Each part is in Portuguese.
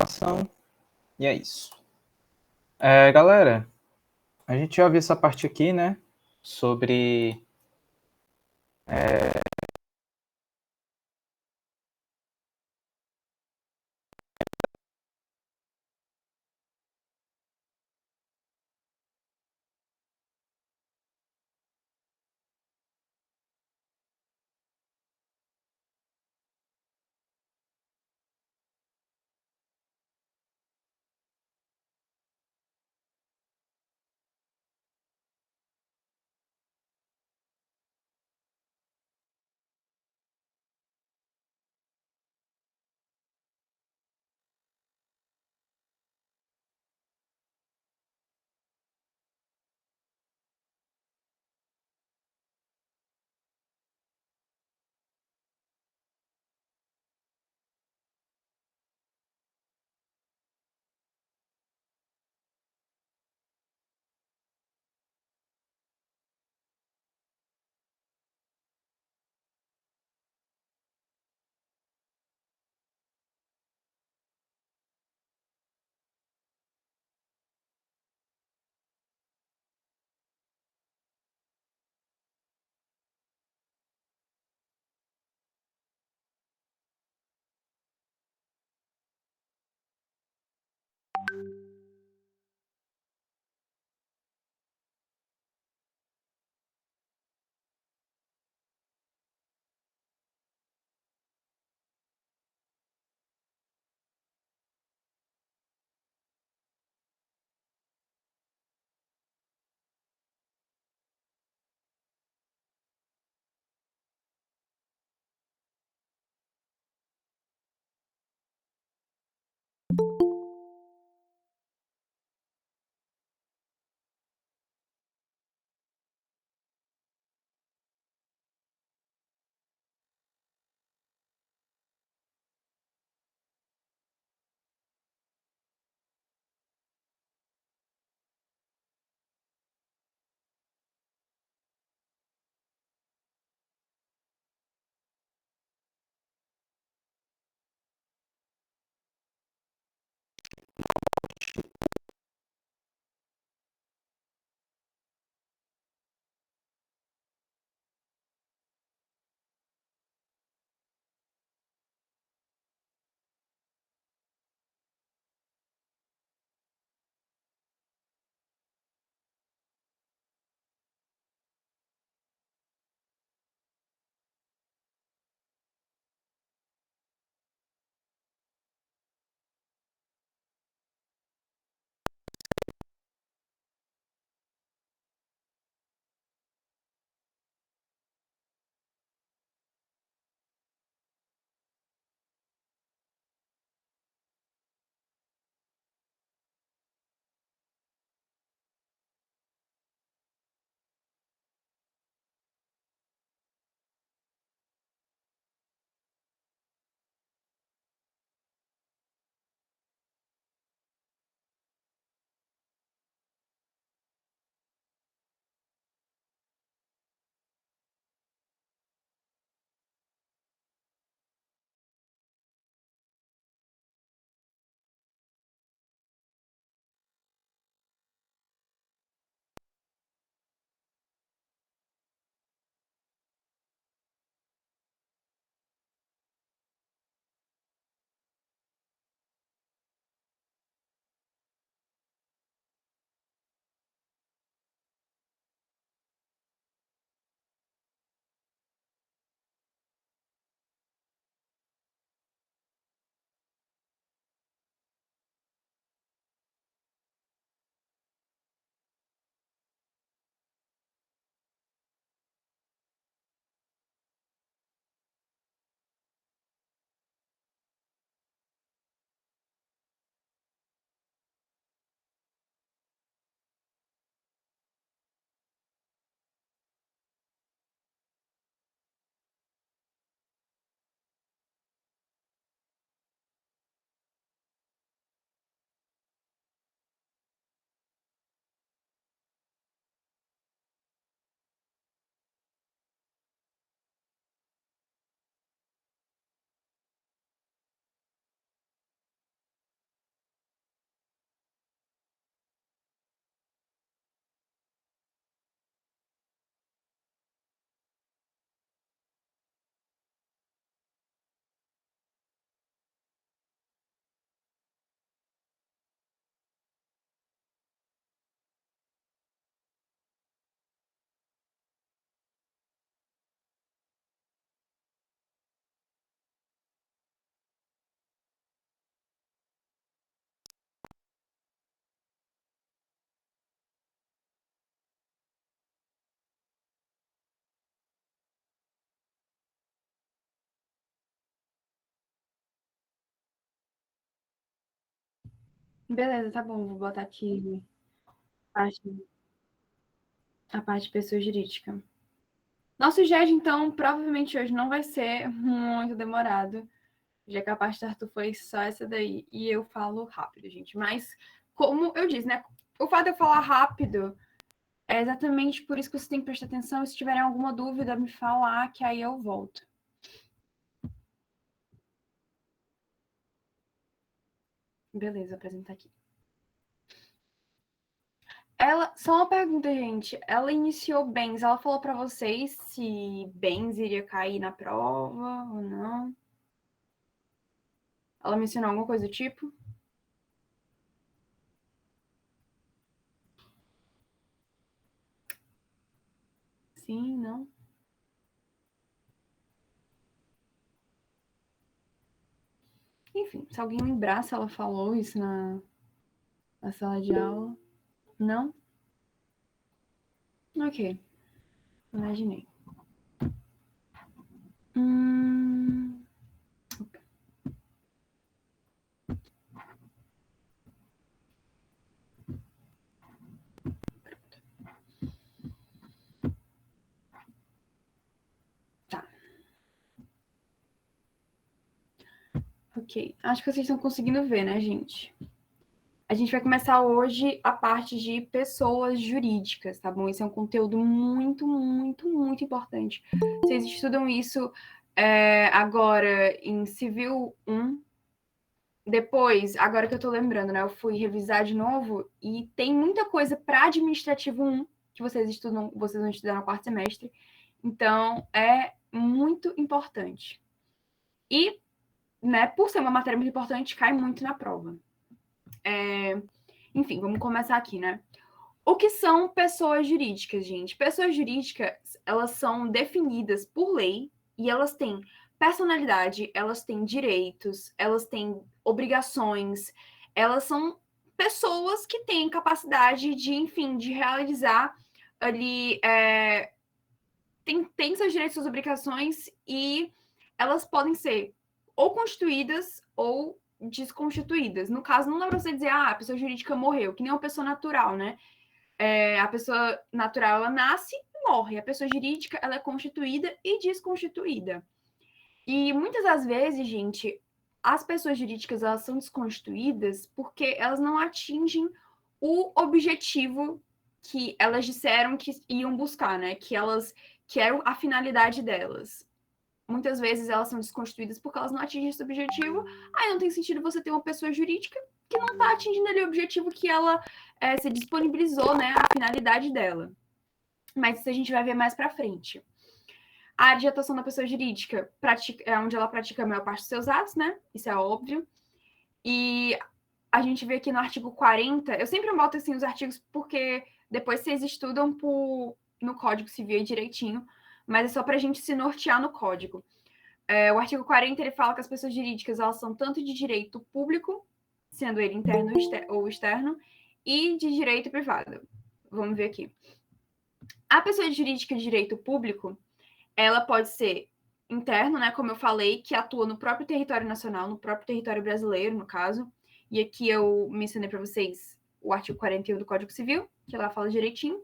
gravação. E é isso. Galera, a gente já viu essa parte aqui, né? Sobre Beleza, tá bom. Vou botar aqui a parte de pessoa jurídica. Nosso GED, então, provavelmente hoje não vai ser muito demorado, já que a parte do Arthur foi só essa daí. E eu falo rápido, gente. Mas, como eu disse, né? O fato de eu falar rápido é exatamente por isso que você tem que prestar atenção. E se tiverem alguma dúvida, me falar, que aí eu volto. Beleza, vou apresentar aqui. Só uma pergunta, gente. Ela iniciou bens. Ela falou para vocês se bens iria cair na prova ou não? Ela mencionou alguma coisa do tipo? Sim, não? Enfim, se alguém lembrar se ela falou isso na sala de aula. Não? Ok, imaginei. Hum... Tá. Ok. Acho que vocês estão conseguindo ver, né, gente? A gente vai começar hoje a parte de pessoas jurídicas, tá bom? Esse é um conteúdo muito, muito, muito importante. Vocês estudam isso agora em Civil 1. Depois, agora que eu tô lembrando, né? Eu fui revisar de novo e tem muita coisa para Administrativo 1 que vocês vão estudar no quarto semestre. Então, é muito importante. E, né, por ser uma matéria muito importante, cai muito na prova. Enfim, vamos começar aqui, né? O que são pessoas jurídicas, gente? Pessoas jurídicas, elas são definidas por lei e elas têm personalidade, elas têm direitos, elas têm obrigações, elas são pessoas que têm capacidade de, enfim, de realizar ali, tem seus direitos, suas obrigações e elas podem ser ou constituídas ou desconstituídas. No caso, não dá pra você dizer, a pessoa jurídica morreu, que nem uma pessoa natural, né? A pessoa natural, ela nasce e morre. A pessoa jurídica, ela é constituída e desconstituída. E muitas das vezes, gente, as pessoas jurídicas, elas são desconstituídas porque elas não atingem o objetivo que elas disseram que iam buscar, né? Que era a finalidade delas. Muitas vezes elas são desconstituídas porque elas não atingem esse objetivo. Aí não tem sentido você ter uma pessoa jurídica que não está atingindo ali o objetivo que ela se disponibilizou, né? A finalidade dela. Mas isso a gente vai ver mais para frente. A área de atuação da pessoa jurídica é onde ela pratica a maior parte dos seus atos, né? Isso é óbvio. E a gente vê aqui no artigo 40, eu sempre boto assim os artigos porque depois vocês estudam no Código Civil direitinho, mas é só para a gente se nortear no código. O artigo 40 ele fala que as pessoas jurídicas elas são tanto de direito público, sendo ele interno ou externo, e de direito privado. Vamos ver aqui. A pessoa jurídica de direito público, ela pode ser interno, né, como eu falei, que atua no próprio território nacional, no próprio território brasileiro, no caso. E aqui eu mencionei para vocês o artigo 41 do Código Civil, que lá fala direitinho.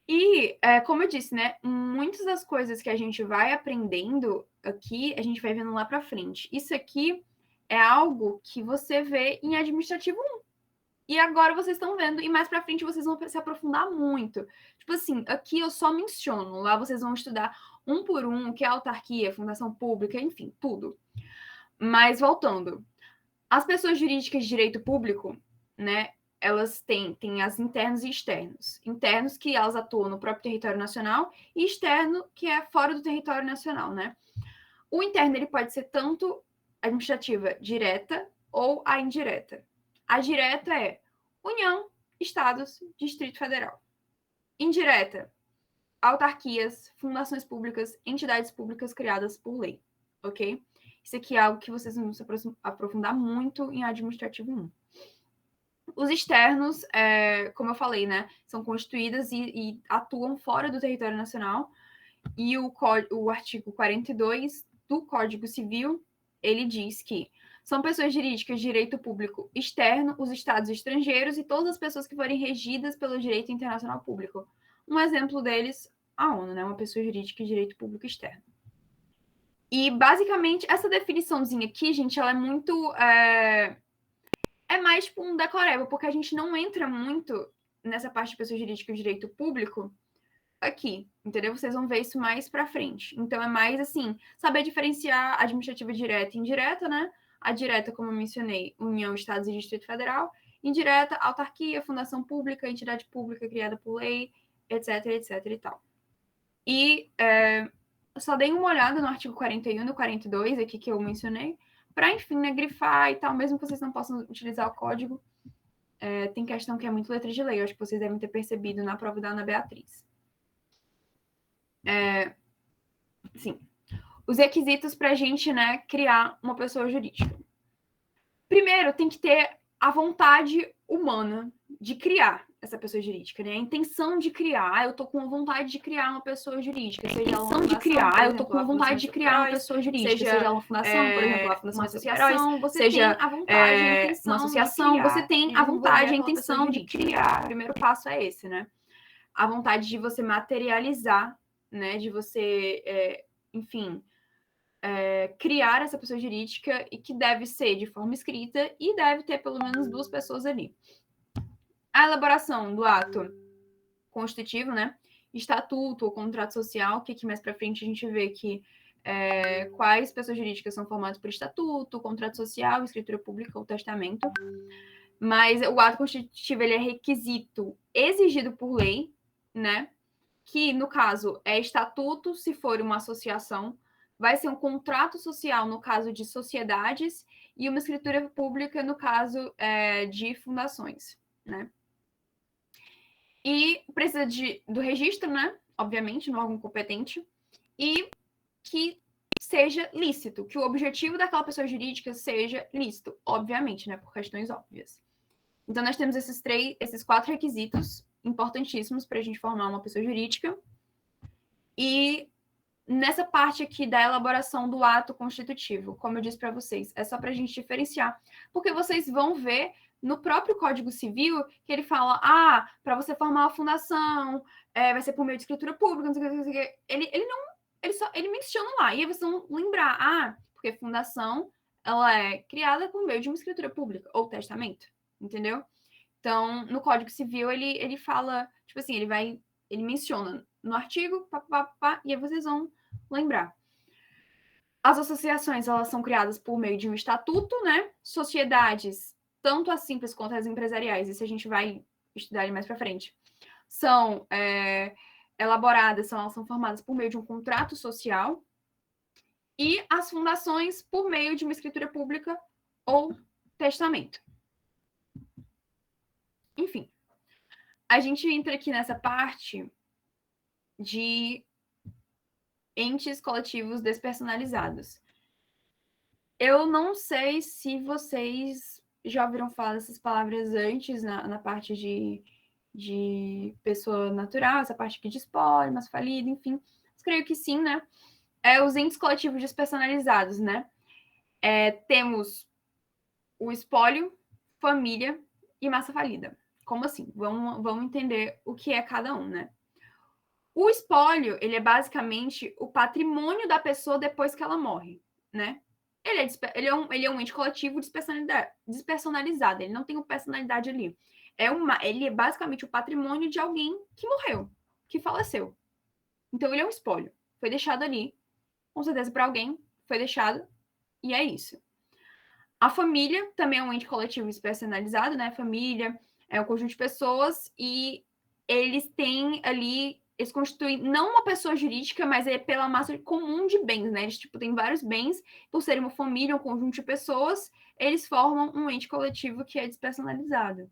E, como eu disse, né, muitas das coisas que a gente vai aprendendo aqui, a gente vai vendo lá para frente. Isso aqui é algo que você vê em administrativo 1. E agora vocês estão vendo, e mais para frente vocês vão se aprofundar muito. Tipo assim, aqui eu só menciono, lá vocês vão estudar um por um, o que é autarquia, fundação pública, enfim, tudo. Mas voltando, as pessoas jurídicas de direito público, né, elas têm as internos e externos. Internos que elas atuam no próprio território nacional e externo que é fora do território nacional, né? O interno ele pode ser tanto administrativa direta ou a indireta. A direta é União, Estados, Distrito Federal. Indireta, autarquias, fundações públicas, entidades públicas criadas por lei, ok? Isso aqui é algo que vocês vão se aprofundar muito em administrativo 1. Os externos, como eu falei, né, são constituídas e atuam fora do território nacional. E o artigo 42 do Código Civil, ele diz que são pessoas jurídicas de direito público externo, os estados estrangeiros e todas as pessoas que forem regidas pelo direito internacional público. Um exemplo deles, a ONU, né? Uma pessoa jurídica de direito público externo. E, basicamente, essa definiçãozinha aqui, gente, ela é muito... É mais tipo um decoreba, porque a gente não entra muito nessa parte de pessoa jurídica de direito público aqui, entendeu? Vocês vão ver isso mais pra frente. Então, é mais, assim, saber diferenciar administrativa direta e indireta, né? A direta, como eu mencionei, União, Estados e Distrito Federal. Indireta, autarquia, fundação pública, entidade pública criada por lei, etc, etc e tal. E só dei uma olhada no artigo 41 e no 42, aqui que eu mencionei, para, enfim, né, grifar e tal, mesmo que vocês não possam utilizar o código. Tem questão que é muito letra de lei, eu acho que vocês devem ter percebido na prova da Ana Beatriz. Sim. Os requisitos para a gente, né, criar uma pessoa jurídica. Primeiro, tem que ter a vontade humana de criar essa pessoa jurídica, né? A intenção de criar. Eu tô com vontade de criar uma pessoa jurídica. Seja ela uma fundação, de criar. Eu tô com vontade de criar uma pessoa jurídica. Seja ela uma fundação, por exemplo, a Fundação uma associação, você seja tem a vontade, a intenção uma associação, de criar, você tem a vontade, a intenção de criar. O primeiro passo é esse, né? A vontade de você materializar, né? De você, enfim, criar essa pessoa jurídica e que deve ser de forma escrita e deve ter pelo menos 2 pessoas ali. A elaboração do ato constitutivo, né? Estatuto ou contrato social, que aqui mais para frente a gente vê que quais pessoas jurídicas são formadas por estatuto, contrato social, escritura pública ou testamento. Mas o ato constitutivo ele é requisito exigido por lei, né? Que, no caso, é estatuto, se for uma associação, vai ser um contrato social, no caso de sociedades, e uma escritura pública, no caso de fundações, né? E precisa do registro, né? Obviamente, no órgão competente, e que seja lícito, que o objetivo daquela pessoa jurídica seja lícito, obviamente, né? Por questões óbvias. Então, nós temos esses 4 requisitos importantíssimos para a gente formar uma pessoa jurídica. E nessa parte aqui da elaboração do ato constitutivo, como eu disse para vocês, é só para a gente diferenciar, porque vocês vão ver no próprio Código Civil que ele fala, para você formar uma fundação, vai ser por meio de escritura pública, não sei o que, ele menciona lá, e aí vocês vão lembrar, porque fundação, ela é criada por meio de uma escritura pública, ou testamento, entendeu? Então, no Código Civil, ele fala, tipo assim, ele menciona no artigo, e aí vocês vão lembrar. As associações, elas são criadas por meio de um estatuto, né? Sociedades, tanto as simples quanto as empresariais, isso a gente vai estudar ali mais para frente, são elaboradas, elas são formadas por meio de um contrato social, e as fundações por meio de uma escritura pública ou testamento. Enfim, a gente entra aqui nessa parte de entes coletivos despersonalizados. Eu não sei se vocês já ouviram falar dessas palavras antes, na parte de pessoa natural, essa parte aqui de espólio, mas falido, enfim. Mas creio que sim, né? Os entes coletivos despersonalizados, né? Temos o espólio, família e massa falida. Como assim? Vamos entender o que é cada um, né? O espólio, ele é basicamente o patrimônio da pessoa depois que ela morre, né? Ele é um ente coletivo despersonalizado, ele não tem uma personalidade ali. Ele é basicamente o patrimônio de alguém que morreu, que faleceu. Então, ele é um espólio. Foi deixado ali, com certeza para alguém, foi deixado, e é isso. A família também é um ente coletivo despersonalizado, né? Família é um conjunto de pessoas e eles têm ali, eles constituem não uma pessoa jurídica, mas é pela massa comum de bens, né? Eles, têm vários bens, por serem uma família, um conjunto de pessoas, eles formam um ente coletivo que é despersonalizado.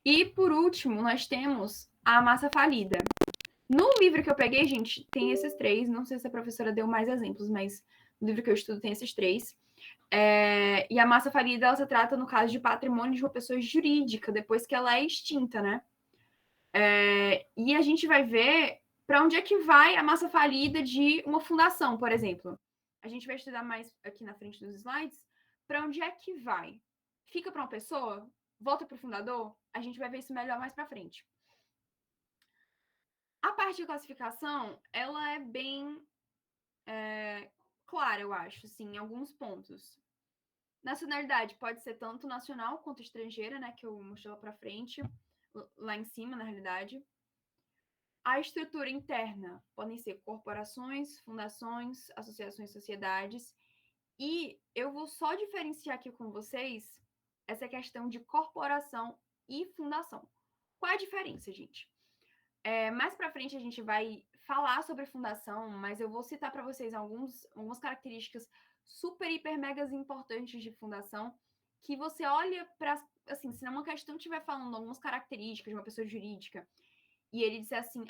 E, por último, nós temos a massa falida. No livro que eu peguei, gente, tem esses 3, não sei se a professora deu mais exemplos, mas no livro que eu estudo tem esses 3. E a massa falida, ela se trata, no caso, de patrimônio de uma pessoa jurídica, depois que ela é extinta, né? E a gente vai ver para onde é que vai a massa falida de uma fundação, por exemplo. A gente vai estudar mais aqui na frente dos slides, para onde é que vai? Fica para uma pessoa? Volta para o fundador? A gente vai ver isso melhor mais para frente. A parte de classificação, ela é bem clara, eu acho, sim, em alguns pontos. Nacionalidade pode ser tanto nacional quanto estrangeira, né, que eu mostrei lá para frente, lá em cima, na realidade. A estrutura interna podem ser corporações, fundações, associações, sociedades. E eu vou só diferenciar aqui com vocês essa questão de corporação e fundação. Qual é a diferença, gente? Mais para frente a gente vai falar sobre fundação, mas eu vou citar para vocês algumas características super, hiper, megas importantes de fundação que você olha para, assim, se uma questão estiver falando algumas características de uma pessoa jurídica e ele disser assim,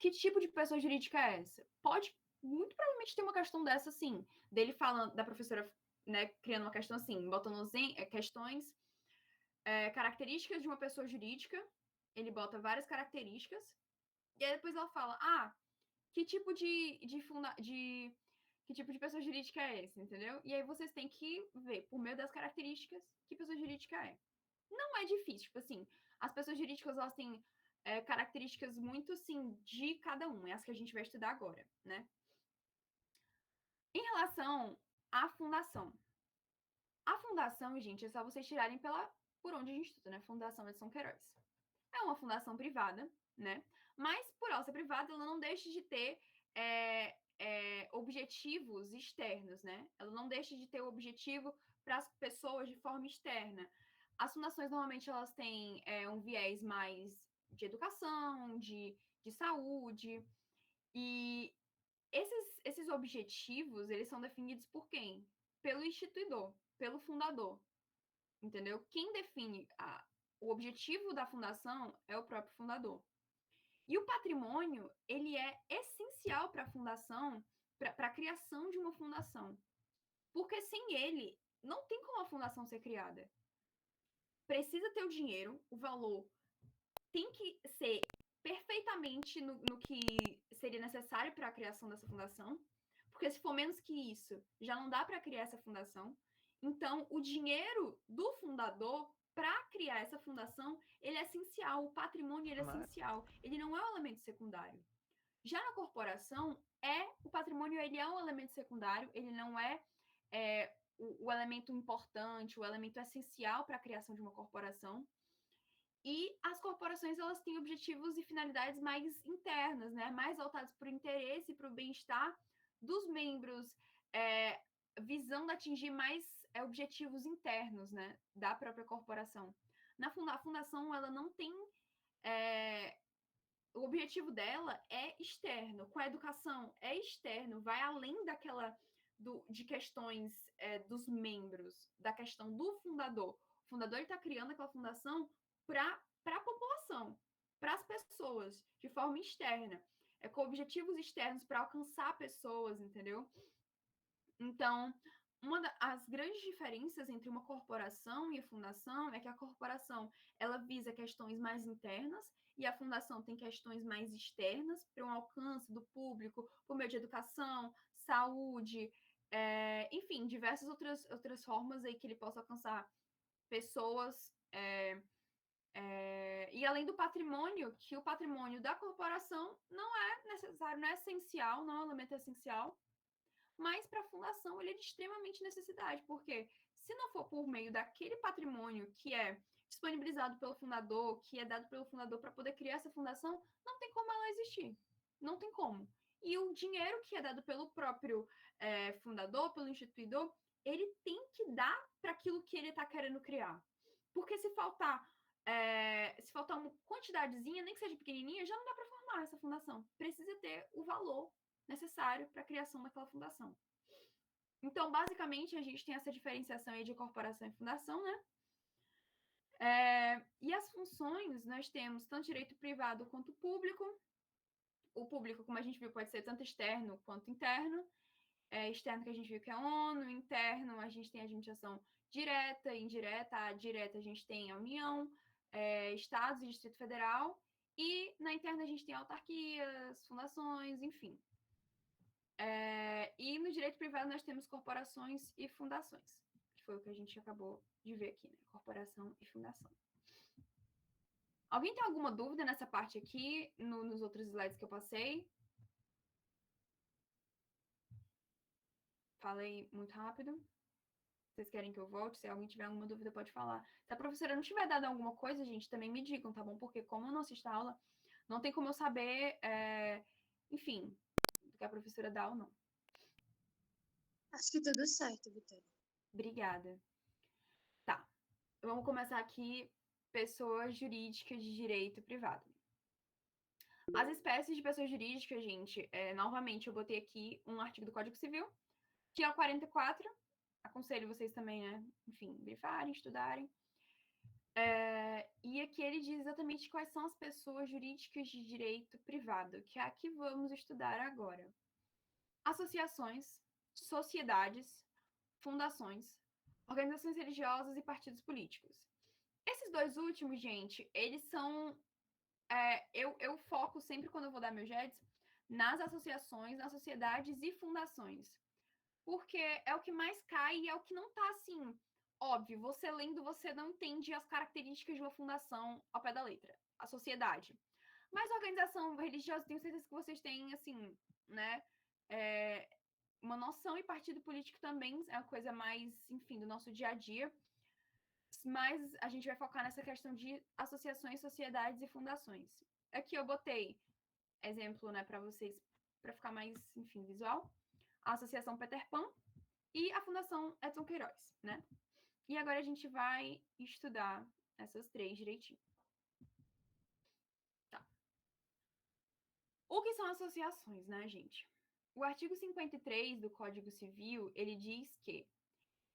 que tipo de pessoa jurídica é essa? Pode muito provavelmente ter uma questão dessa, sim, dele falando, da professora, né, criando uma questão assim, botando questões, características de uma pessoa jurídica, ele bota várias características, e aí depois ela fala, que tipo que tipo de pessoa jurídica é esse, entendeu? E aí vocês têm que ver, por meio das características, que pessoa jurídica é. Não é difícil, tipo assim, as pessoas jurídicas, elas têm características muito, assim, de cada um, é as que a gente vai estudar agora, né? Em relação à fundação. A fundação, gente, é só vocês tirarem por onde a gente estuda, né? Fundação Edson Queiroz. É uma fundação privada, né? Mas, por ela ser privada, ela não deixa de ter objetivos externos, né? Ela não deixa de ter o objetivo para as pessoas de forma externa. As fundações, normalmente, elas têm um viés mais de educação, de saúde, e esses objetivos, eles são definidos por quem? Pelo instituidor, pelo fundador, entendeu? Quem define o objetivo da fundação é o próprio fundador. E o patrimônio, ele é essencial para a fundação, para a criação de uma fundação. Porque sem ele, não tem como a fundação ser criada. Precisa ter o dinheiro, o valor tem que ser perfeitamente no que seria necessário para a criação dessa fundação, porque se for menos que isso, já não dá para criar essa fundação. Então, o dinheiro do fundador para criar essa fundação, ele é essencial, o patrimônio ele é essencial, ele não é um elemento secundário. Já na corporação, o patrimônio ele é um elemento secundário, ele não é o elemento importante, o elemento essencial para a criação de uma corporação. E as corporações, elas têm objetivos e finalidades mais internas, né? Mais voltados para o interesse e para o bem-estar dos membros, visando atingir mais objetivos internos, né? Da própria corporação. A fundação, ela não tem... o objetivo dela é externo, com a educação é externo, vai além de questões dos membros, da questão do fundador. O fundador está criando aquela fundação para a população, para as pessoas, de forma externa. Com objetivos externos para alcançar pessoas, entendeu? Então, uma das grandes diferenças entre uma corporação e a fundação é que a corporação ela visa questões mais internas e a fundação tem questões mais externas para um alcance do público por meio de educação, saúde, enfim, diversas outras formas aí que ele possa alcançar pessoas. E além do patrimônio, que o patrimônio da corporação não é necessário, não é essencial, não é um elemento essencial, mas para a fundação ele é de extremamente necessidade, porque se não for por meio daquele patrimônio que é disponibilizado pelo fundador, que é dado pelo fundador para poder criar essa fundação, não tem como ela existir. Não tem como. E o dinheiro que é dado pelo próprio fundador, pelo instituidor, ele tem que dar para aquilo que ele está querendo criar. Porque se faltar uma quantidadezinha, nem que seja pequenininha, já não dá para formar essa fundação. Precisa ter o valor necessário para a criação daquela fundação. Então, basicamente, a gente tem essa diferenciação aí de corporação e fundação, né? E as funções, nós temos tanto direito privado quanto público. O público, como a gente viu, pode ser tanto externo quanto interno. Externo, que a gente viu que é a ONU. Interno, a gente tem a administração direta e indireta. A direta, a gente tem a União, Estados e Distrito Federal. E na interna, a gente tem autarquias, fundações, enfim. E no direito privado nós temos corporações e fundações. foi o que a gente acabou de ver aqui, né? Corporação e fundação. Alguém tem alguma dúvida nessa parte aqui, nos outros slides que eu passei? Falei muito rápido? Vocês querem que eu volte? Se alguém tiver alguma dúvida, pode falar. Se a professora não tiver dado alguma coisa, gente, também me digam, tá bom? Porque como eu não assisto a aula, não tem como eu saber, enfim, do que a professora dá ou não. Acho que tudo certo, Vitória. Obrigada. Tá. Vamos começar aqui. Pessoas jurídicas de direito privado. As espécies de pessoas jurídicas, gente, novamente, eu botei aqui um artigo do Código Civil, que é o 44. Aconselho vocês também, né? Enfim, grifarem, estudarem. E aqui ele diz exatamente quais são as pessoas jurídicas de direito privado, que é a que vamos estudar agora. Associações, sociedades, fundações, organizações religiosas e partidos políticos. Esses dois últimos, gente, eles são... eu foco sempre, quando eu vou dar meu GEDS, nas associações, nas sociedades e fundações. Porque é o que mais cai e é o que não tá, assim... Óbvio, você lendo, você não entende as características de uma fundação ao pé da letra. A sociedade. Mas a organização religiosa, tenho certeza que vocês têm, assim, né? Uma noção, e partido político também é a coisa mais, enfim, do nosso dia a dia. Mas a gente vai focar nessa questão de associações, sociedades e fundações. Aqui eu botei exemplo, né, para vocês, para ficar mais, enfim, visual. A Associação Peter Pan e a Fundação Edson Queiroz, né? E agora a gente vai estudar essas três direitinho. Tá. O que são associações, né, gente? O artigo 53 do Código Civil, ele diz que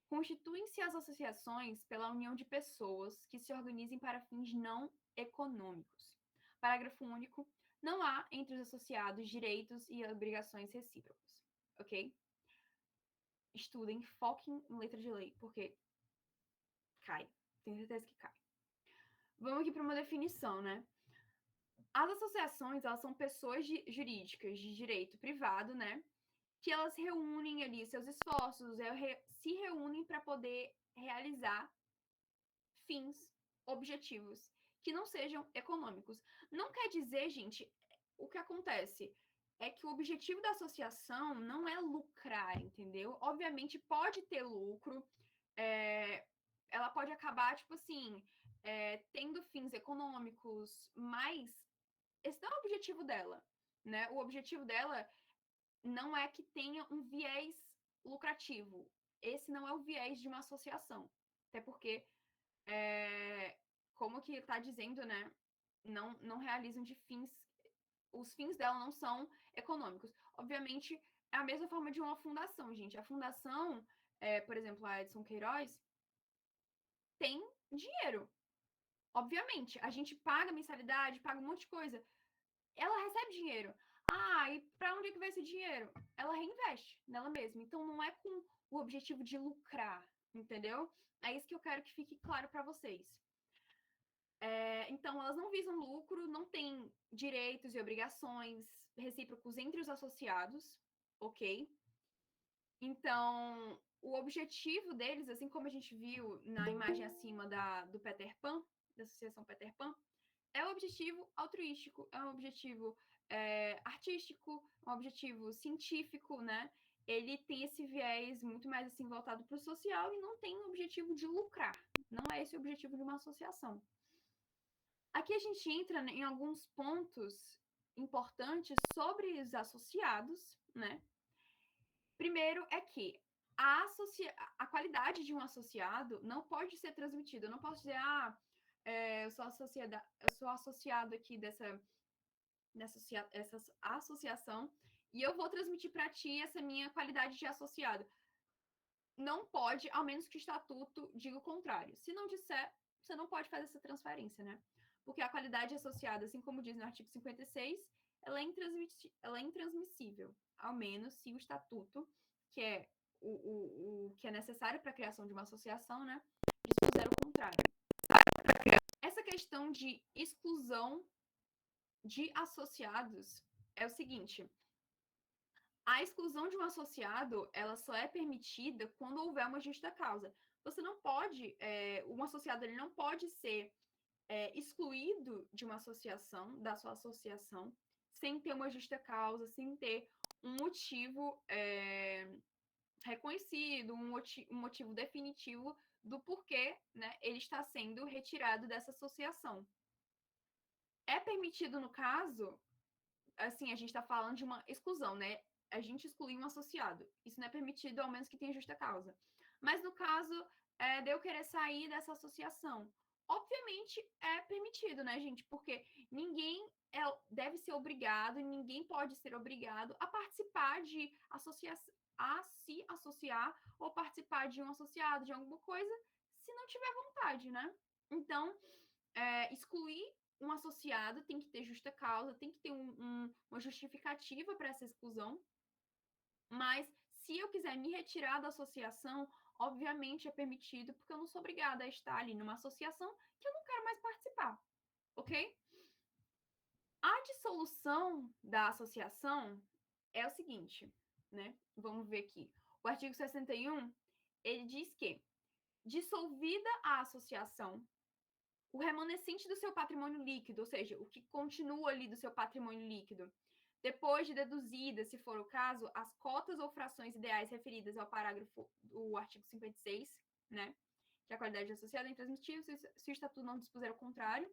constituem-se as associações pela união de pessoas que se organizem para fins não econômicos. Parágrafo único. Não há entre os associados direitos e obrigações recíprocos. Ok? Estudem, foquem em letra de lei, porque cai. Tenho certeza que cai. Vamos aqui para uma definição, né? As associações, elas são pessoas jurídicas de direito privado, né? Que elas reúnem ali seus esforços, se reúnem para poder realizar fins, objetivos, que não sejam econômicos. Não quer dizer, gente, o que acontece é que o objetivo da associação não é lucrar, entendeu? Obviamente pode ter lucro, ela pode acabar, tipo assim, tendo fins econômicos, mas esse não é o objetivo dela, né? O objetivo dela não é que tenha um viés lucrativo. Esse não é o viés de uma associação. Até porque, como que está dizendo, né? Não realizam de fins... Os fins dela não são econômicos. Obviamente, é a mesma forma de uma fundação, gente. A fundação, por exemplo, a Edson Queiroz, tem dinheiro. Obviamente, a gente paga mensalidade, paga um monte de coisa. Ela recebe dinheiro. E para onde é que vai esse dinheiro? Ela reinveste nela mesma. Então, não é com o objetivo de lucrar, entendeu? É isso que eu quero que fique claro para vocês. Então, elas não visam lucro, não têm direitos e obrigações recíprocos entre os associados, ok? Então, o objetivo deles, assim como a gente viu na imagem acima do Peter Pan, da Associação Peter Pan, é um objetivo altruístico, é um objetivo artístico, um objetivo científico, né? Ele tem esse viés muito mais assim voltado para o social e não tem o objetivo de lucrar. Não é esse o objetivo de uma associação. Aqui a gente entra em alguns pontos importantes sobre os associados, né? Primeiro é que a qualidade de um associado não pode ser transmitida. Eu não posso dizer, eu sou associado aqui dessa associação e eu vou transmitir para ti essa minha qualidade de associado. Não pode, ao menos que o estatuto diga o contrário. Se não disser, você não pode fazer essa transferência, né? Porque a qualidade associada, assim como diz no artigo 56, ela é intransmissível, ao menos se o estatuto, que é o que é necessário para a criação de uma associação, né, dispuser o contrário. Essa questão de exclusão de associados é o seguinte: a exclusão de um associado, ela só é permitida quando houver uma justa causa. você não pode, um associado ele não pode ser excluído de uma associação, da sua associação, sem ter uma justa causa, sem ter um motivo reconhecido, um motivo definitivo do porquê, né, ele está sendo retirado dessa associação. É permitido, no caso, assim, a gente está falando de uma exclusão, né? A gente excluir um associado. Isso não é permitido, ao menos que tenha justa causa. Mas no caso de eu querer sair dessa associação, obviamente é permitido, né, gente? Porque ninguém deve ser obrigado, ninguém pode ser obrigado a participar de associação, a se associar ou participar de um associado, de alguma coisa, se não tiver vontade, né? Então, excluir um associado tem que ter justa causa, tem que ter uma justificativa para essa exclusão. Mas se eu quiser me retirar da associação, obviamente é permitido, porque eu não sou obrigada a estar ali numa associação que eu não quero mais participar, ok? A dissolução da associação é o seguinte, né? Vamos ver aqui. O artigo 61, ele diz que, dissolvida a associação, o remanescente do seu patrimônio líquido, ou seja, o que continua ali do seu patrimônio líquido, depois de deduzida, se for o caso, as cotas ou frações ideais referidas ao parágrafo do artigo 56, né, que é a qualidade associada é intransmitível, se o estatuto não dispuser o contrário,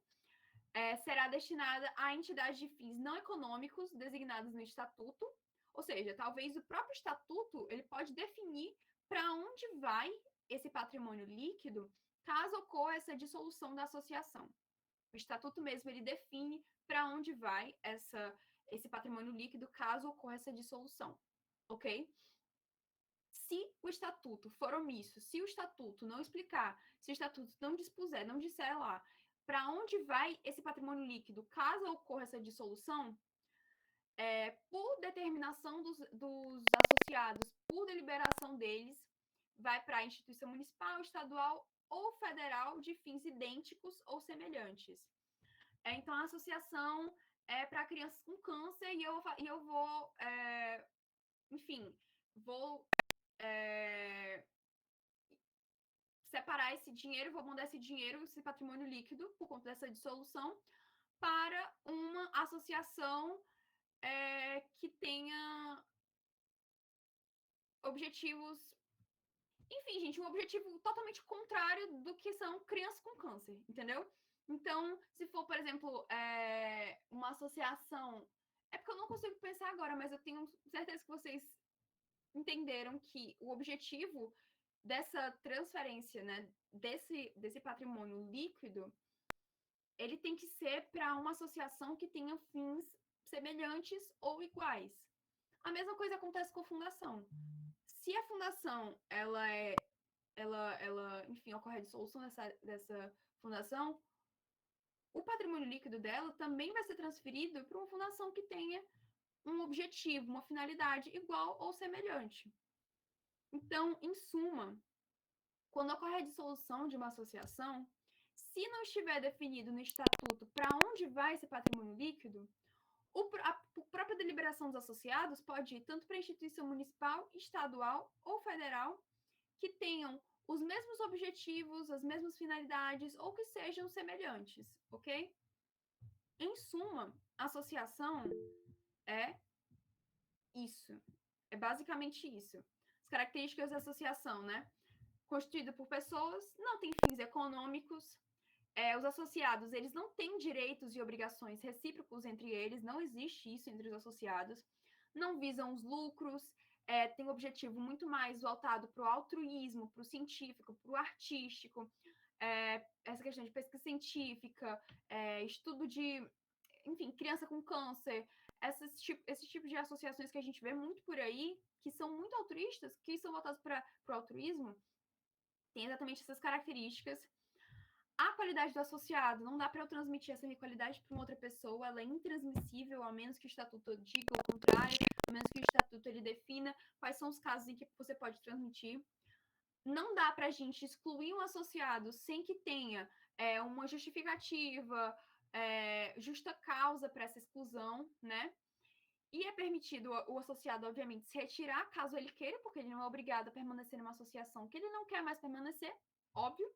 será destinada a entidades de fins não econômicos designadas no estatuto, ou seja, talvez o próprio estatuto ele pode definir para onde vai esse patrimônio líquido caso ocorra essa dissolução da associação. O estatuto mesmo ele define para onde vai esse patrimônio líquido caso ocorra essa dissolução, ok? Se o estatuto for omisso, se o estatuto não explicar, se o estatuto não dispuser, não disser lá para onde vai esse patrimônio líquido caso ocorra essa dissolução, por determinação dos associados, por deliberação deles, vai para a instituição municipal, estadual ou federal de fins idênticos ou semelhantes. Então, a associação é para crianças com câncer e eu vou, enfim, vou separar esse dinheiro, vou mandar esse dinheiro, esse patrimônio líquido, por conta dessa dissolução, para uma associação que tenha objetivos. Enfim, gente, um objetivo totalmente contrário do que são crianças com câncer, entendeu? Então, se for, por exemplo, uma associação. É porque eu não consigo pensar agora, mas eu tenho certeza que vocês entenderam que o objetivo dessa transferência, né, desse patrimônio líquido, ele tem que ser para uma associação que tenha fins semelhantes ou iguais. A mesma coisa acontece com a fundação. Se a fundação, enfim, ocorre a dissolução dessa fundação, o patrimônio líquido dela também vai ser transferido para uma fundação que tenha um objetivo, uma finalidade igual ou semelhante. Então, em suma, quando ocorre a dissolução de uma associação, se não estiver definido no estatuto para onde vai esse patrimônio líquido, a própria deliberação dos associados pode ir tanto para a instituição municipal, estadual ou federal que tenham os mesmos objetivos, as mesmas finalidades ou que sejam semelhantes, ok? Em suma, associação é isso. É basicamente isso. As características da associação, né? Constituída por pessoas, não tem fins econômicos. Os associados, eles não têm direitos e obrigações recíprocos entre eles, não existe isso entre os associados. Não visam os lucros, tem um objetivo muito mais voltado para o altruísmo, para o científico, para o artístico, essa questão de pesquisa científica, estudo de, enfim, criança com câncer, esse tipo de associações que a gente vê muito por aí, que são muito altruístas, que são voltadas para o altruísmo, tem exatamente essas características. A qualidade do associado, não dá para eu transmitir essa qualidade para uma outra pessoa, ela é intransmissível, a menos que o estatuto diga o contrário, a menos que o estatuto ele defina quais são os casos em que você pode transmitir. Não dá para a gente excluir um associado sem que tenha uma justificativa, justa causa para essa exclusão, né? E é permitido o associado, obviamente, se retirar, caso ele queira, porque ele não é obrigado a permanecer numa associação que ele não quer mais permanecer, óbvio.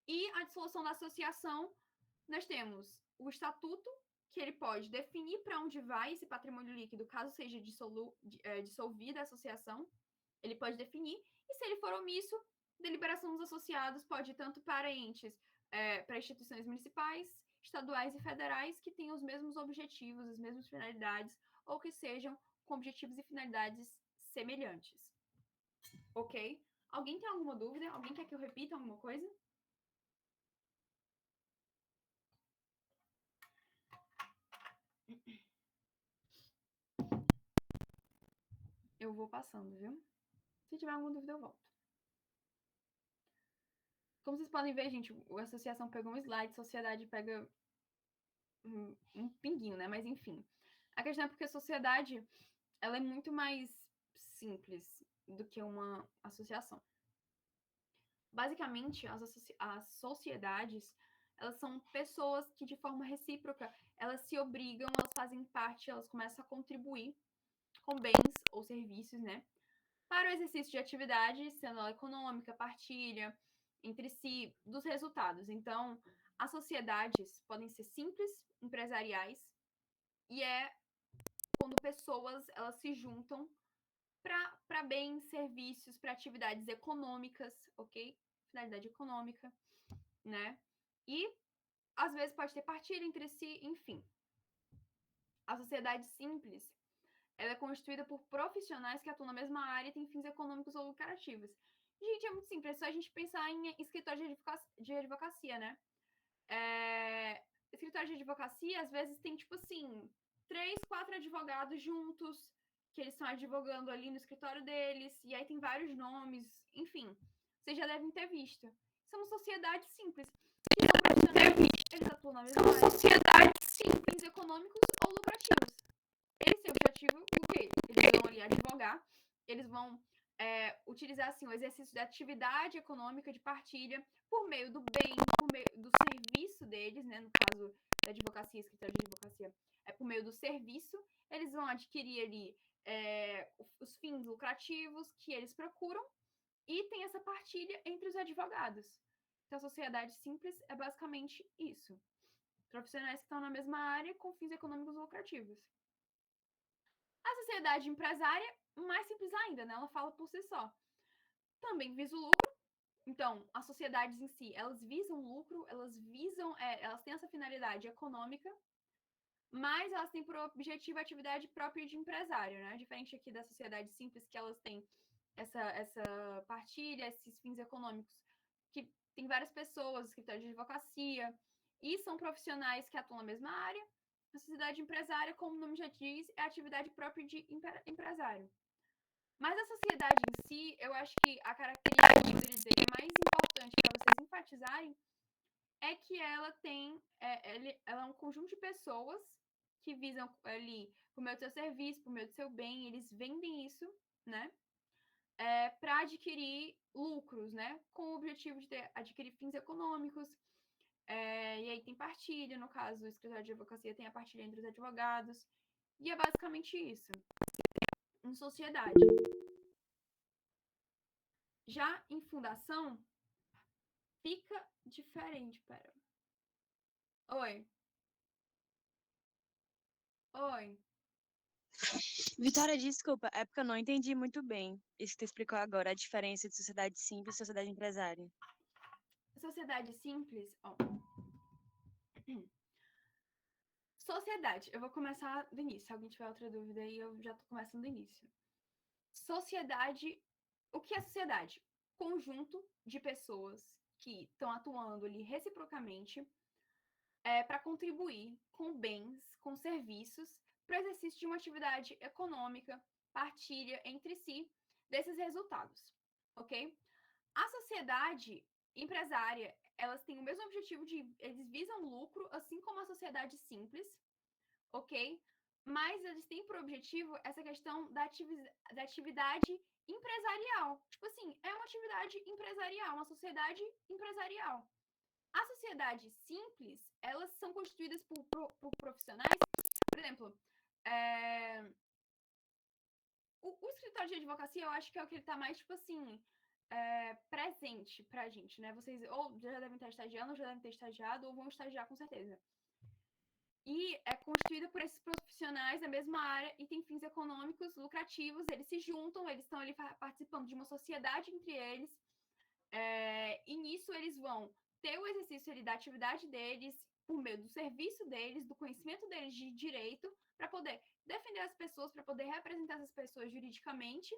E a dissolução da associação, nós temos o estatuto, que ele pode definir para onde vai esse patrimônio líquido, caso seja dissolvida a associação, ele pode definir. E se ele for omisso, deliberação dos associados pode ir tanto para entes, para instituições municipais, estaduais e federais que tenham os mesmos objetivos, as mesmas finalidades, ou que sejam com objetivos e finalidades semelhantes. Ok? Alguém tem alguma dúvida? Alguém quer que eu repita alguma coisa? Eu vou passando, viu? Se tiver alguma dúvida, eu volto. Como vocês podem ver, gente, a associação pegou um slide, a sociedade pega um pinguinho, né? Mas enfim. A questão é porque a sociedade, ela é muito mais simples do que uma associação. Basicamente, as sociedades, elas são pessoas que, de forma recíproca, elas se obrigam, elas fazem parte, elas começam a contribuir com bens ou serviços, né? Para o exercício de atividade, sendo ela econômica, partilha entre si dos resultados. Então, as sociedades podem ser simples, empresariais, e é quando pessoas elas se juntam para bens, serviços, para atividades econômicas, ok? Finalidade econômica, né? E às vezes pode ter partilha entre si, enfim. A sociedade simples, ela é constituída por profissionais que atuam na mesma área e têm fins econômicos ou lucrativos. Gente, é muito simples, é só a gente pensar em escritório de advocacia, né? Escritório de advocacia, às vezes, tem, tipo assim, 3, 4 advogados juntos, que eles estão advogando ali no escritório deles, e aí tem vários nomes, enfim. Vocês já devem ter visto. São sociedades simples. Que são profissionais, eles atuam na mesma área. São sociedades simples. Fins econômicos ou lucrativos. Esse é o objetivo, o quê? Eles vão ali advogar, eles vão utilizar assim, o exercício da atividade econômica de partilha por meio do bem, por meio do serviço deles, né? No caso da advocacia, escritório de advocacia, é por meio do serviço, eles vão adquirir ali os fins lucrativos que eles procuram e tem essa partilha entre os advogados. Então, a sociedade simples é basicamente isso. Profissionais que estão na mesma área com fins econômicos lucrativos. A sociedade empresária, mais simples ainda, né? Ela fala por si só. Também visa o lucro. Então, as sociedades em si, elas visam lucro, elas têm essa finalidade econômica, mas elas têm por objetivo a atividade própria de empresário, né? Diferente aqui da sociedade simples, que elas têm essa partilha, esses fins econômicos, que tem várias pessoas, escritório de advocacia, e são profissionais que atuam na mesma área. A sociedade empresária, como o nome já diz, é a atividade própria de empresário. Mas a sociedade em si, eu acho que a característica que eu poderia dizer mais importante para vocês enfatizarem é que ela ela é um conjunto de pessoas que visam ali, por meio do seu serviço, por meio do seu bem, eles vendem isso, né? Para adquirir lucros, né? Com o objetivo de adquirir fins econômicos. E aí tem partilha, no caso, o escritório de advocacia tem a partilha entre os advogados. E é basicamente isso. Em sociedade. Já em fundação, fica diferente. Pera. Oi. Oi. Vitória, desculpa, é porque eu não entendi muito bem isso que tu explicou agora, a diferença de sociedade simples e sociedade empresária. Sociedade simples, ó. Sociedade, eu vou começar do início. Se alguém tiver outra dúvida aí, eu já tô começando do início. Sociedade, o que é sociedade? Conjunto de pessoas que estão atuando ali reciprocamente para contribuir com bens, com serviços, para o exercício de uma atividade econômica, partilha entre si desses resultados, ok? A sociedade empresária, elas têm o mesmo objetivo eles visam lucro, assim como a sociedade simples, ok? Mas eles têm por objetivo essa questão da atividade empresarial. Tipo assim, é uma atividade empresarial, uma sociedade empresarial. A sociedade simples, elas são constituídas por profissionais, por exemplo, o escritório de advocacia, eu acho que é o que ele tá mais, tipo assim, presente pra gente, né? Vocês ou já devem estar estagiando, ou já devem ter estagiado, ou vão estagiar com certeza. E é constituída por esses profissionais da mesma área e tem fins econômicos lucrativos, eles se juntam, eles estão ali participando de uma sociedade entre eles, e nisso eles vão ter o exercício ali da atividade deles, por meio do serviço deles, do conhecimento deles de direito, para poder defender as pessoas, para poder representar essas pessoas juridicamente,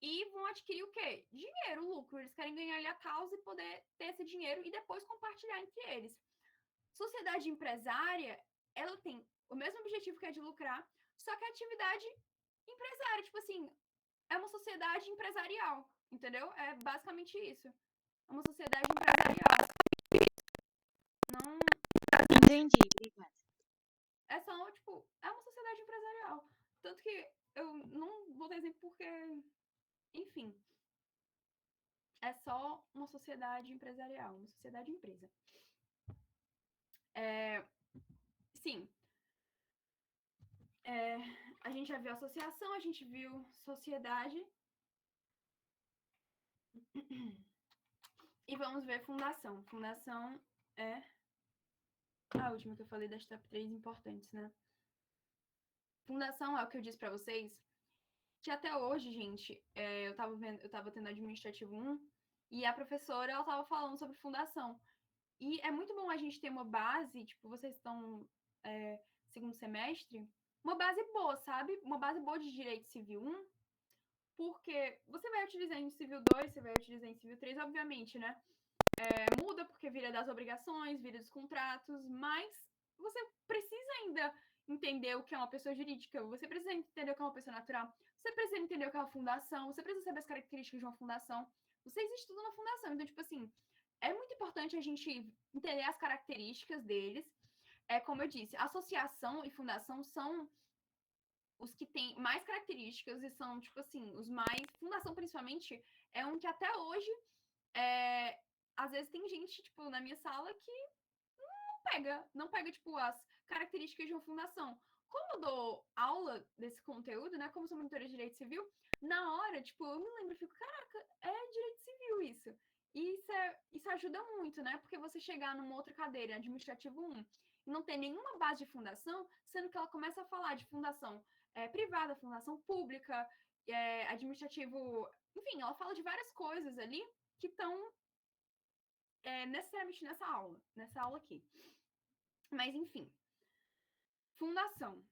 e vão adquirir o quê? Dinheiro, lucro. Eles querem ganhar ali a causa e poder ter esse dinheiro e depois compartilhar entre eles. Sociedade empresária, ela tem o mesmo objetivo que é de lucrar, só que a atividade empresária, tipo assim, é uma sociedade empresarial, entendeu? É basicamente isso. É uma sociedade empresarial. Não, Entendi, obrigada. é só, tipo, é uma sociedade empresarial. Tanto que eu não vou dar exemplo porque, enfim, é só uma sociedade empresarial, uma sociedade empresa. Sim, a gente já viu associação, a gente viu sociedade. E vamos ver fundação. Fundação é a última que eu falei das top 3 importantes, né? Fundação é o que eu disse para vocês, que até hoje, gente, eu tava tendo administrativo 1 e a professora, ela tava falando sobre fundação. E é muito bom a gente ter uma base, tipo, vocês estão segundo semestre, uma base boa, sabe? Uma base boa de direito civil 1, porque você vai utilizar em civil 2, você vai utilizar em civil 3, obviamente, né? Muda porque vira das obrigações, vira dos contratos, mas você precisa ainda entender o que é uma pessoa jurídica, você precisa entender o que é uma pessoa natural, você precisa entender o que é uma fundação, você precisa saber as características de uma fundação. Vocês estudam na fundação, então, tipo assim, é muito importante a gente entender as características deles. Como eu disse, associação e fundação são os que têm mais características e são, tipo assim, os mais... Fundação, principalmente, é um que até hoje às vezes tem gente, tipo, na minha sala que não pega, tipo, as características de uma fundação. Como eu dou aula desse conteúdo, né, como sou monitora de direito civil, na hora, tipo, eu me lembro e fico, caraca, é direito civil isso. E isso ajuda muito, né, porque você chegar numa outra cadeira, administrativo 1, e não ter nenhuma base de fundação, sendo que ela começa a falar de fundação privada, fundação pública, administrativo, enfim, ela fala de várias coisas ali que estão necessariamente nessa aula aqui. Mas, enfim. Fundação.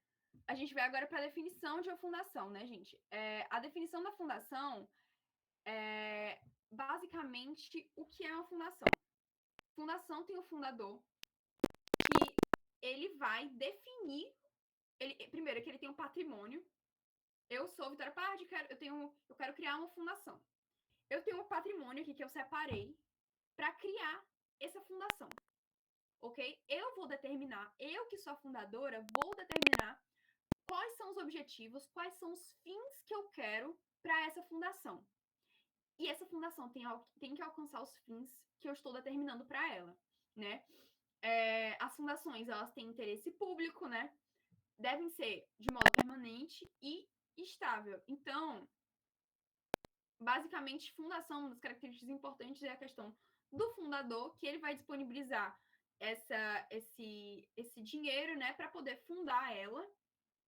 A gente vai agora para a definição de uma fundação, né, gente? A definição da fundação é basicamente o que é uma fundação. Fundação tem o fundador, que ele vai definir. Primeiro, que ele tem um patrimônio. Eu sou Vitória Pardi, eu quero criar uma fundação. Eu tenho um patrimônio aqui que eu separei para criar essa fundação. Ok? Eu vou determinar, eu que sou a fundadora, vou determinar quais são os objetivos, quais são os fins que eu quero para essa fundação. E essa fundação tem que alcançar os fins que eu estou determinando para ela, né? As fundações, elas têm interesse público, né? Devem ser de modo permanente e estável. Então, basicamente, fundação, uma das características importantes é a questão do fundador, que ele vai disponibilizar esse dinheiro, né, para poder fundar ela.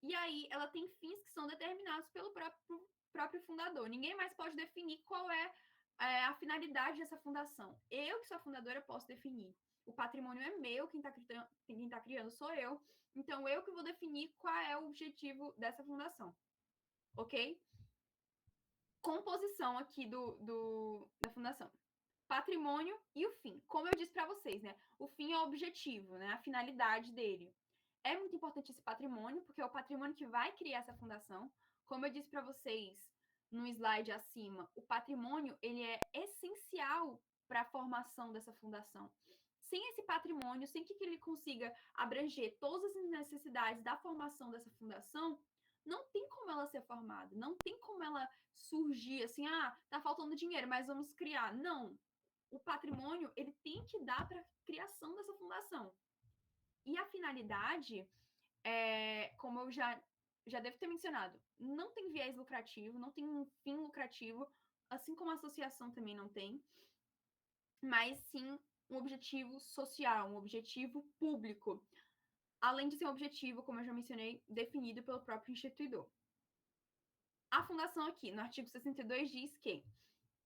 E aí ela tem fins que são determinados pelo próprio fundador. Ninguém mais pode definir qual é a finalidade dessa fundação. Eu, que sou a fundadora, posso definir. O patrimônio é meu, quem tá criando sou eu. Então, eu que vou definir qual é o objetivo dessa fundação. Ok? Composição aqui da fundação. Patrimônio e o fim. Como eu disse para vocês, né? O fim é o objetivo, né? A finalidade dele. É muito importante esse patrimônio, porque é o patrimônio que vai criar essa fundação. Como eu disse para vocês no slide acima, o patrimônio ele é essencial para a formação dessa fundação. Sem esse patrimônio, sem que ele consiga abranger todas as necessidades da formação dessa fundação, não tem como ela ser formada, não tem como ela surgir assim, tá faltando dinheiro, mas vamos criar. Não. O patrimônio, ele tem que dar para a criação dessa fundação. E a finalidade, como eu já já devo ter mencionado, não tem viés lucrativo, não tem um fim lucrativo, assim como a associação também não tem, mas sim um objetivo social, um objetivo público, além de ser um objetivo, como eu já mencionei, definido pelo próprio instituidor. A fundação aqui, no artigo 62, diz que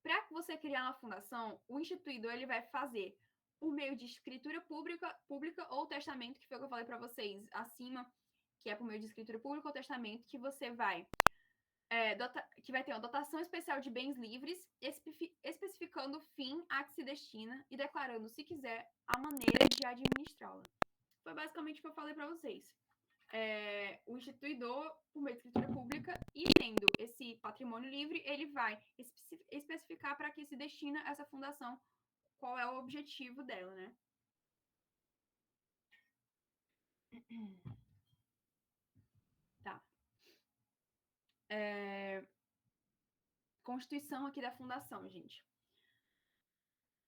para você criar uma fundação, o instituidor ele vai fazer por meio de escritura pública ou testamento, que foi o que eu falei para vocês acima, que é por meio de escritura pública ou testamento, que você vai que vai ter uma dotação especial de bens livres, especificando o fim a que se destina e declarando, se quiser, a maneira de administrá-la. Foi basicamente o que eu falei para vocês. O instituidor, por meio de escritura pública, e tendo esse patrimônio livre, ele vai especificar para que se destina essa fundação, qual é o objetivo dela, né? Tá. Constituição aqui da fundação, gente.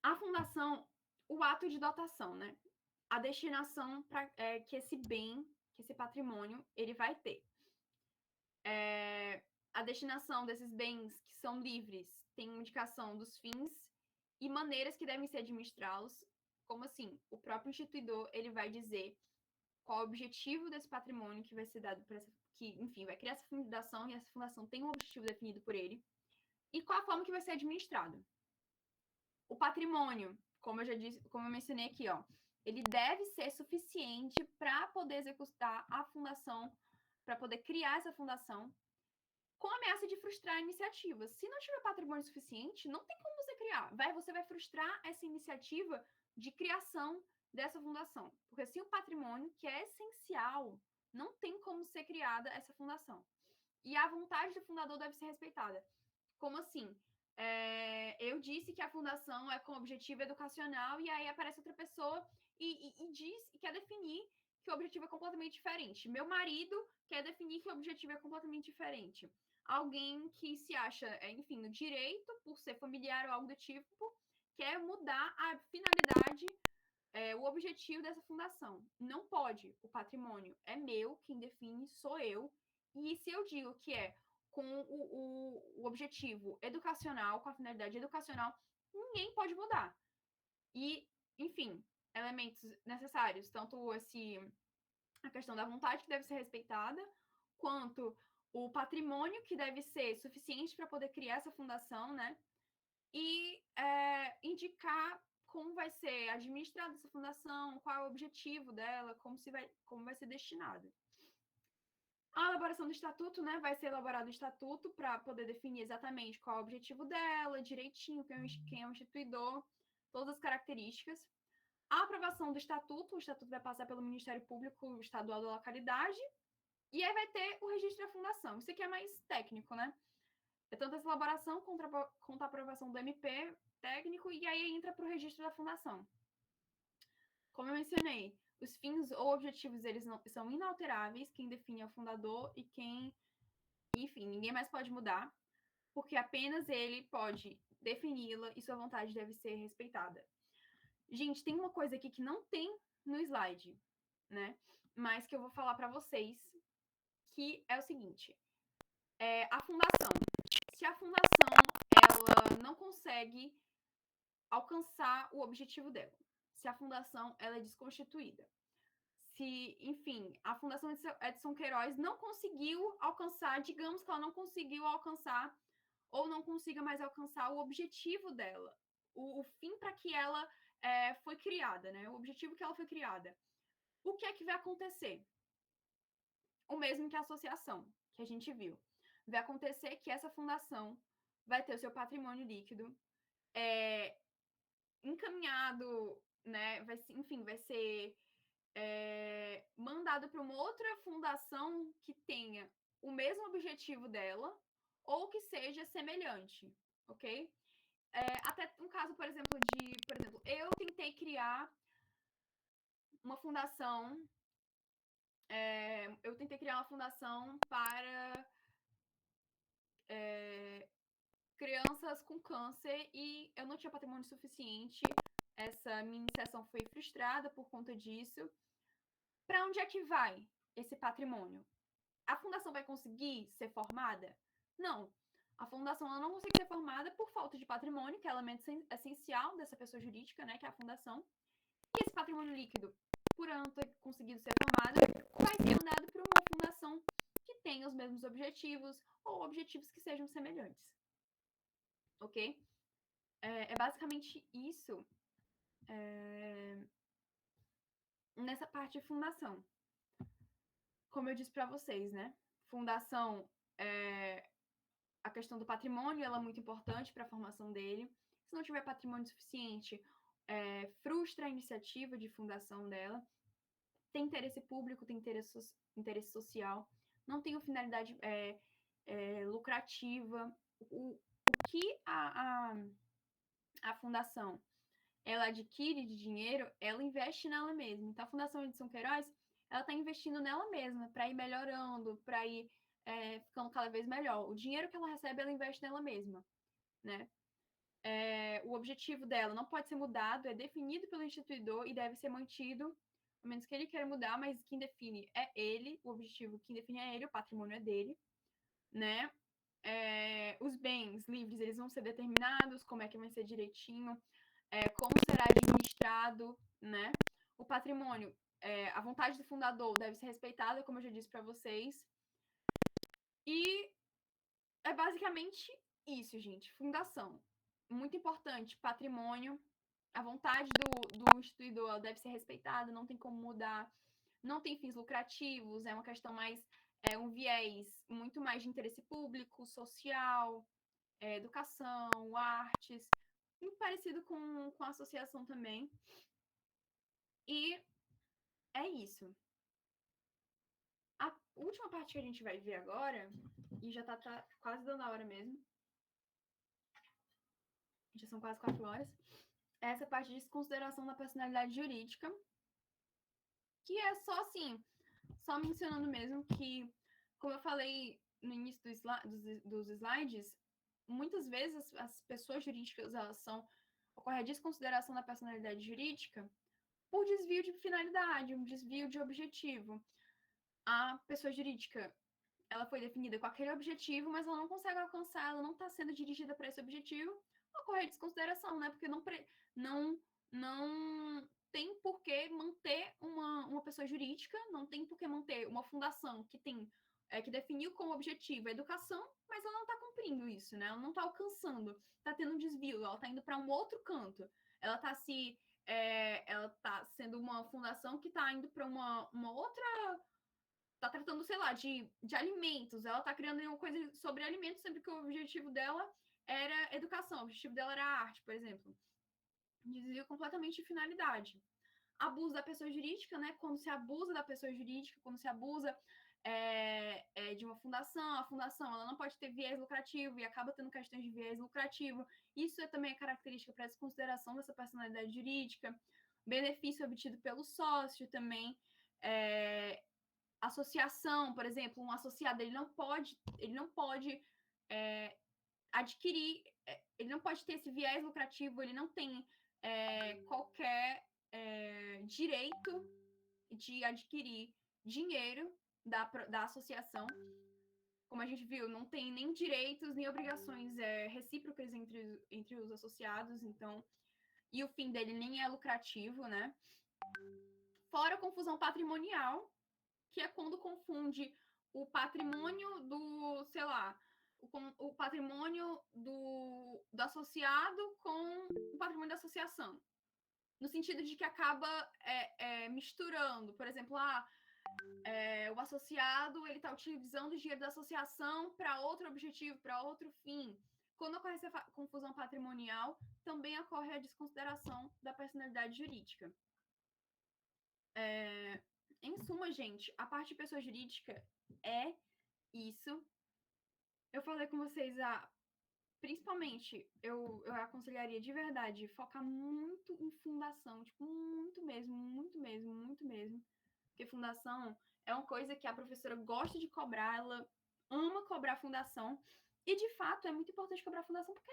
A fundação, o ato de dotação, né? A destinação para que esse bem, que esse patrimônio, ele vai ter. A destinação desses bens que são livres tem indicação dos fins e maneiras que devem ser administrá-los. Como assim? O próprio instituidor, ele vai dizer qual é o objetivo desse patrimônio que vai ser dado para essa, que, enfim, vai criar essa fundação e essa fundação tem um objetivo definido por ele. E qual a forma que vai ser administrado. O patrimônio, como eu já disse, como eu mencionei aqui, ó, ele deve ser suficiente para poder executar a fundação, para poder criar essa fundação, com a ameaça de frustrar a iniciativa. Se não tiver patrimônio suficiente, não tem como você criar. Você vai frustrar essa iniciativa de criação dessa fundação. Porque sem o patrimônio, que é essencial, não tem como ser criada essa fundação. E a vontade do fundador deve ser respeitada. Como assim? Eu disse que a fundação é com objetivo educacional e aí aparece outra pessoa e quer definir que o objetivo é completamente diferente. Meu marido quer definir que o objetivo é completamente diferente. Alguém que se acha, enfim, no direito, por ser familiar ou algo do tipo, quer mudar a finalidade, o objetivo dessa fundação. Não pode. O patrimônio é meu, quem define sou eu. E se eu digo que é com o objetivo educacional, com a finalidade educacional, ninguém pode mudar. E, enfim, elementos necessários, tanto a questão da vontade, que deve ser respeitada, quanto o patrimônio, que deve ser suficiente para poder criar essa fundação, né? E indicar como vai ser administrada essa fundação, qual é o objetivo dela, como vai ser destinada. A elaboração do estatuto, né? Vai ser elaborado o estatuto para poder definir exatamente qual é o objetivo dela, direitinho, quem é o instituidor, todas as características. A aprovação do estatuto, o estatuto vai passar pelo Ministério Público Estadual da localidade, e aí vai ter o registro da fundação. Isso aqui é mais técnico, né? É tanto essa elaboração quanto a aprovação do MP técnico, e aí entra para o registro da fundação. Como eu mencionei, os fins ou objetivos, eles são inalteráveis, quem define é o fundador e enfim, ninguém mais pode mudar, porque apenas ele pode defini-la e sua vontade deve ser respeitada. Gente, tem uma coisa aqui que não tem no slide, né? Mas que eu vou falar para vocês, que é o seguinte. A fundação. Se a fundação ela não consegue alcançar o objetivo dela, se a fundação ela é desconstituída, se, enfim, a Fundação Edson Queiroz não conseguiu alcançar, digamos que ela não conseguiu alcançar ou não consiga mais alcançar o objetivo dela, o fim para que ela foi criada, né? O objetivo que ela foi criada. O que é que vai acontecer? O mesmo que a associação, que a gente viu. Vai acontecer que essa fundação vai ter o seu patrimônio líquido encaminhado, né? Vai ser mandado para uma outra fundação que tenha o mesmo objetivo dela ou que seja semelhante, ok? Até um caso, por exemplo, eu tentei criar uma fundação, para crianças com câncer e eu não tinha patrimônio suficiente. Essa minha iniciação foi frustrada por conta disso. Para onde é que vai esse patrimônio? A fundação vai conseguir ser formada? Não. A fundação ela não consegue ser formada por falta de patrimônio, que é o elemento essencial dessa pessoa jurídica, né, que é a fundação. E esse patrimônio líquido, por ela não ter conseguido ser formado, vai ser mandado para uma fundação que tenha os mesmos objetivos ou objetivos que sejam semelhantes. Ok? É basicamente isso nessa parte de fundação. Como eu disse para vocês, né? Fundação, a questão do patrimônio ela é muito importante para a formação dele. Se não tiver patrimônio suficiente, frustra a iniciativa de fundação dela. Tem interesse público, tem interesse social, não tem finalidade lucrativa. O que a fundação ela adquire de dinheiro, ela investe nela mesma. Então, a Fundação Edson Queiroz, ela está investindo nela mesma para ir melhorando, para ir ficando cada vez melhor. O dinheiro que ela recebe, ela investe nela mesma, né? O objetivo dela não pode ser mudado, é definido pelo instituidor e deve ser mantido, a menos que ele queira mudar, mas quem define é ele, o objetivo quem define é ele, o patrimônio é dele, né? Os bens livres, eles vão ser determinados, como é que vai ser direitinho, como será administrado, né? O patrimônio, a vontade do fundador deve ser respeitada, como eu já disse para vocês. E é basicamente isso, gente. Fundação. Muito importante, patrimônio. A vontade do instituidor deve ser respeitada, não tem como mudar. Não tem fins lucrativos, é uma questão mais, um viés muito mais de interesse público, social, educação, artes, muito parecido com a associação também. E é isso. A última parte que a gente vai ver agora, e já tá quase dando a hora mesmo, já são quase 4 horas, é essa parte de desconsideração da personalidade jurídica, que é só assim, só mencionando mesmo que, como eu falei no início dos slides, muitas vezes as pessoas jurídicas, ocorre a desconsideração da personalidade jurídica por desvio de finalidade, um desvio de objetivo. A pessoa jurídica, ela foi definida com aquele objetivo, mas ela não consegue alcançar, ela não está sendo dirigida para esse objetivo, ocorre a desconsideração, né? Porque não tem por que manter uma pessoa jurídica, não tem por que manter uma fundação que definiu como objetivo a educação, mas ela não está cumprindo isso, né? Ela não está alcançando, está tendo um desvio, ela está indo para um outro canto, ela está sendo uma fundação que está indo para uma outra, está tratando, sei lá, de alimentos, ela está criando uma coisa sobre alimentos, sempre que o objetivo dela era educação, o objetivo dela era arte, por exemplo. Desvio completamente de finalidade. Abuso da pessoa jurídica, né? Quando se abusa da pessoa jurídica, quando se abusa de uma fundação, a fundação ela não pode ter viés lucrativo e acaba tendo questões de viés lucrativo. Isso também é característica para a desconsideração dessa personalidade jurídica. Benefício obtido pelo sócio também. Associação, por exemplo, um associado ele não pode adquirir, ele não pode ter esse viés lucrativo, ele não tem qualquer direito de adquirir dinheiro da associação. Como a gente viu, não tem nem direitos nem obrigações recíprocas entre os associados, então, e o fim dele nem é lucrativo, né? Fora a confusão patrimonial, que é quando confunde o patrimônio do, sei lá, o patrimônio do associado com o patrimônio da associação. No sentido de que acaba misturando, por exemplo, o associado ele está utilizando o dinheiro da associação para outro objetivo, para outro fim. Quando ocorre essa confusão patrimonial, também ocorre a desconsideração da personalidade jurídica. Em suma, gente, a parte de pessoa jurídica é isso. Eu falei com vocês, principalmente, eu aconselharia de verdade focar muito em fundação, tipo, muito mesmo, muito mesmo, muito mesmo. Porque fundação é uma coisa que a professora gosta de cobrar, ela ama cobrar fundação. E, de fato, é muito importante cobrar fundação, porque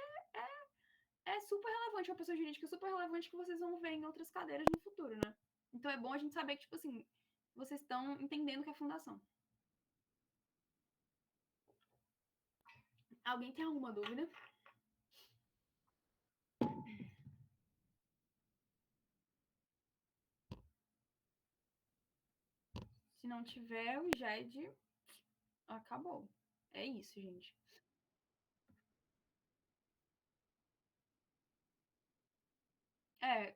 é super relevante, uma pessoa jurídica super relevante que vocês vão ver em outras cadeiras no futuro, né? Então é bom a gente saber que, tipo assim, vocês estão entendendo o que é fundação. Alguém tem alguma dúvida? Se não tiver, o GED acabou. É isso, gente.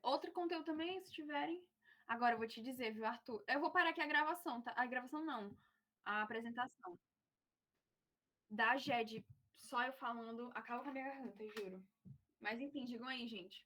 Outro conteúdo também, se tiverem. Agora eu vou te dizer, viu, Arthur? Eu vou parar aqui a gravação, tá? A gravação não, a apresentação. Da GED, só eu falando, acaba com a minha garganta, eu juro. Mas enfim, digam aí, gente.